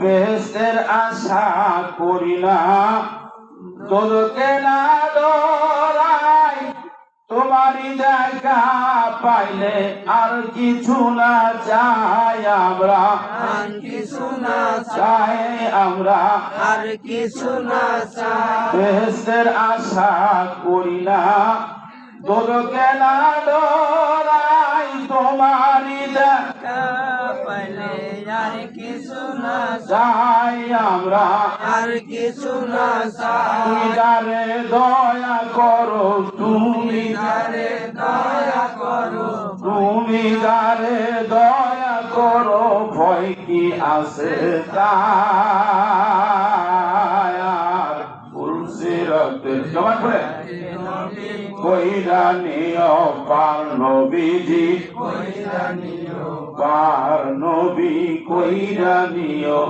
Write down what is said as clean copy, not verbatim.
বেহেশতের আশা করি না, দোজখে না ডরাই, তোমারই দেখা পাইলে আর কিছু না চাই আমরা, আর কিছু না চাই আমরা, আর কিছু না চাই। বেহেশতের আশা করি না, দোজখে না ডরাই, তোমারই দেখা পাইলে আর কিছু না চাই আমরা, আর কিছু না চাই। তুমি যারে দয়া করো, তুমি যারে দয়া করো, তুমি যারে দয়া করো, ভয় কি আছে তার? ফুলসিরাতের জবান করে কইরা নিও পার নবীজি, পার নবী কইরা নিও।